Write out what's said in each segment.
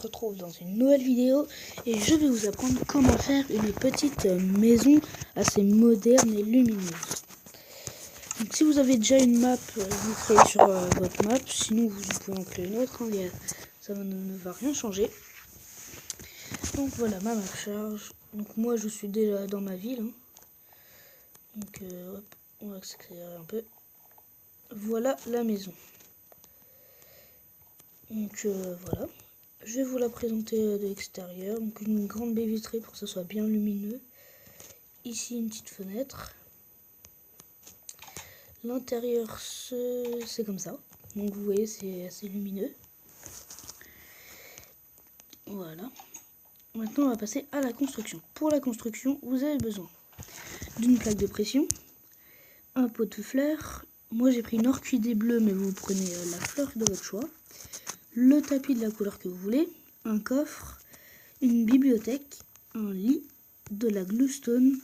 se retrouve dans une nouvelle vidéo et je vais vous apprendre comment faire une petite maison assez moderne et lumineuse. Donc si vous avez déjà une map, vous créez sur votre map, sinon vous pouvez en créer une autre, hein, ça ne va rien changer. Donc voilà, ma map charge. Donc moi je suis déjà dans ma ville. Hein. Donc hop, on va accélérer un peu. Voilà la maison. Donc voilà. Je vais vous la présenter de l'extérieur. Donc une grande baie vitrée pour que ça soit bien lumineux. Ici une petite fenêtre. L'intérieur c'est comme ça. Donc vous voyez c'est assez lumineux. Voilà. Maintenant on va passer à la construction. Pour la construction vous avez besoin d'une plaque de pression, un pot de fleurs. Moi j'ai pris une orchidée bleue mais vous prenez la fleur de votre choix. Le tapis de la couleur que vous voulez, un coffre, une bibliothèque, un lit, de la gluestone,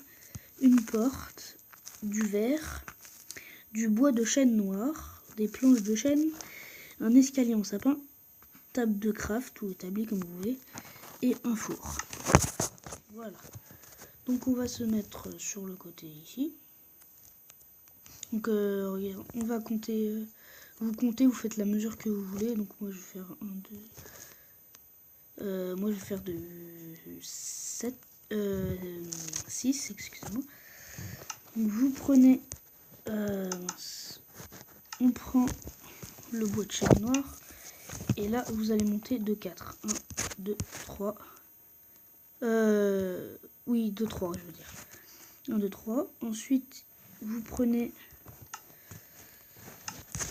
une porte, du verre, du bois de chêne noir, des planches de chêne, un escalier en sapin, table de craft ou établi comme vous voulez, et un four. Voilà. Donc on va se mettre sur le côté ici. Donc on va compter, vous comptez, vous faites la mesure que vous voulez. Donc moi je vais faire 1, 2... moi je vais faire de 6, excusez-moi. Donc vous prenez, on prend le bois de chêne noir et là vous allez monter de 4. 1, 2, 3. Oui, 2, 3 je veux dire. 1, 2, 3. Ensuite vous prenez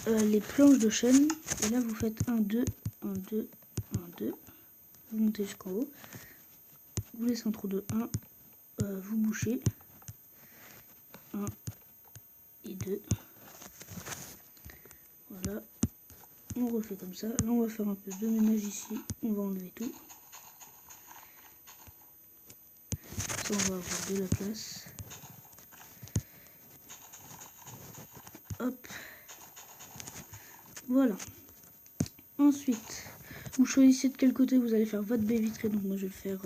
les planches de chêne et là vous faites 1, 2, 1, 2, 1, 2. Vous montez jusqu'en haut. Vous laissez un trou de 1. Vous bouchez 1 et 2. Voilà, on refait comme ça. Là on va faire un peu de ménage ici, on va enlever tout. Ça on va avoir de la place. Hop, voilà. Ensuite, vous choisissez de quel côté vous allez faire votre baie vitrée. Donc moi je vais le faire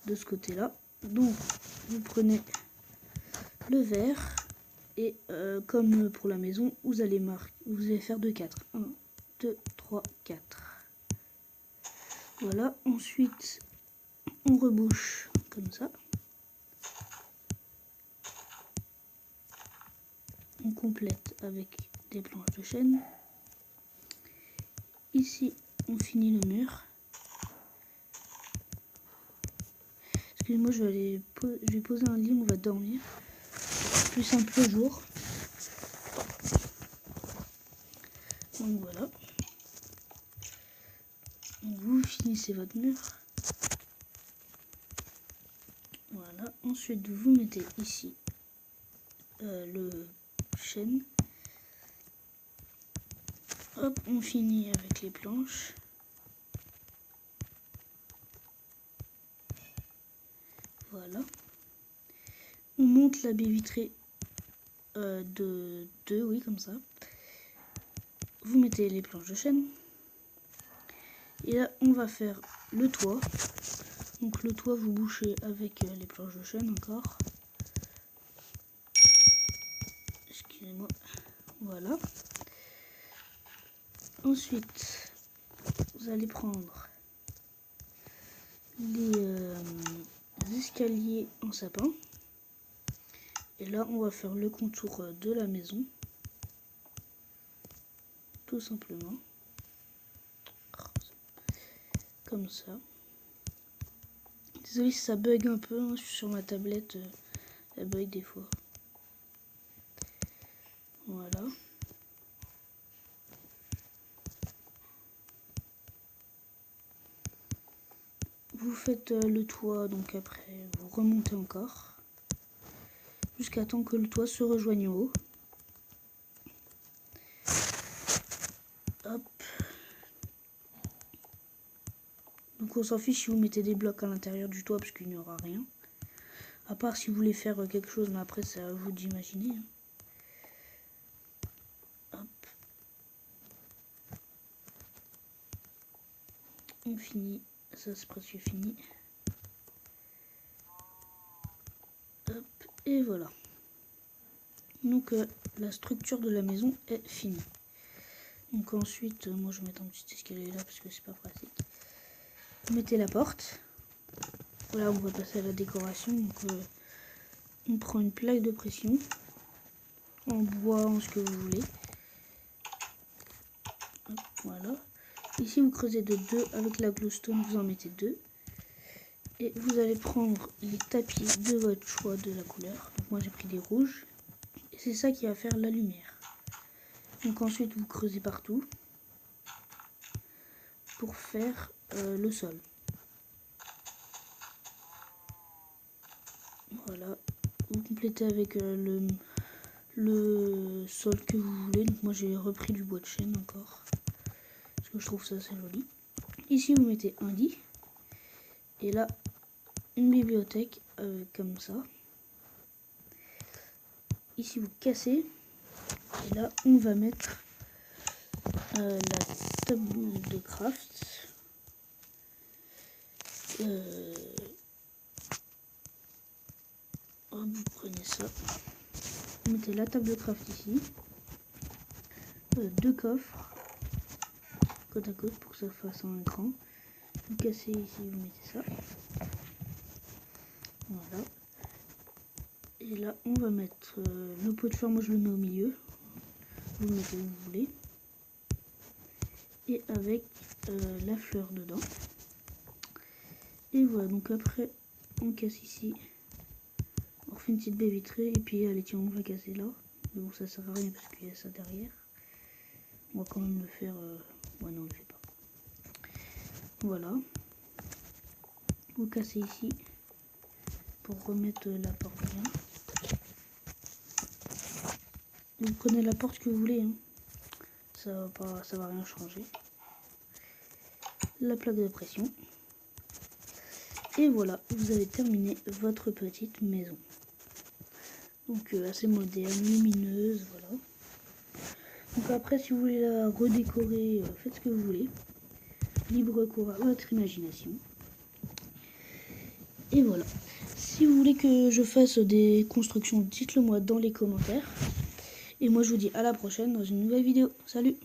de ce côté là. Donc vous prenez le verre et comme pour la maison, vous allez faire de 4. 1, 2, 3, 4. Voilà, ensuite on rebouche comme ça. On complète avec des planches de chêne. Ici on finit le mur. Excusez-moi, je vais poser un lit, on va dormir. Plus simple le jour. Donc voilà. Donc vous finissez votre mur. Voilà. Ensuite vous mettez ici le chêne. Hop, on finit avec les planches. Voilà. On monte la baie vitrée de 2, oui, comme ça. Vous mettez les planches de chêne. Et là, on va faire le toit. Donc le toit, vous bouchez avec les planches de chêne encore. Excusez-moi. Voilà. Ensuite, vous allez prendre les escaliers en sapin. Et là, on va faire le contour de la maison. Tout simplement. Comme ça. Désolé si ça bug un peu, hein, je suis sur ma tablette, elle bug des fois. Voilà. Vous faites le toit, donc après vous remontez encore. Jusqu'à temps que le toit se rejoigne en haut. Hop. Donc on s'en fiche si vous mettez des blocs à l'intérieur du toit parce qu'il n'y aura rien. À part si vous voulez faire quelque chose, mais après c'est à vous d'imaginer. Hop. On finit Ça c'est presque fini. Hop, et voilà. Donc la structure de la maison est finie. Donc ensuite, moi je vais mettre un petit escalier là parce que c'est pas pratique. Vous mettez la porte. Voilà, on va passer à la décoration. Donc on prend une plaque de pression en bois, en ce que vous voulez. Hop, voilà. Ici vous creusez de 2 avec la glowstone, vous en mettez 2. Et vous allez prendre les tapis de votre choix de la couleur. Donc moi j'ai pris des rouges. Et c'est ça qui va faire la lumière. Donc ensuite vous creusez partout pour faire le sol. Voilà. Vous complétez avec le sol que vous voulez. Donc moi j'ai repris du bois de chêne encore. Parce que je trouve ça assez joli. Ici vous mettez un lit. Et là une bibliothèque comme ça. Ici vous cassez. Et là on va mettre la table de craft. Vous prenez ça. Vous mettez la table de craft ici. 2 coffres. Côte à côte pour que ça fasse un écran. Vous cassez ici, vous mettez ça. Voilà. Et là, on va mettre le pot de fleurs. Moi, je le mets au milieu. Vous le mettez où vous voulez. Et avec la fleur dedans. Et voilà. Donc après, on casse ici. On refait une petite baie vitrée. Et puis, allez, tiens, on va casser là. Mais bon, ça sert à rien parce qu'il y a ça derrière. On va quand même le faire. Ouais, non, on le fait pas. Voilà. Vous cassez ici pour remettre la porte bien. Vous prenez la porte que vous voulez, hein. Ça va rien changer. La plaque de pression. Et voilà, vous avez terminé votre petite maison. Donc assez moderne, lumineuse, voilà. Donc après, si vous voulez la redécorer, faites ce que vous voulez. Libre cours à votre imagination. Et voilà. Si vous voulez que je fasse des constructions, dites-le moi dans les commentaires. Et moi je vous dis à la prochaine dans une nouvelle vidéo. Salut!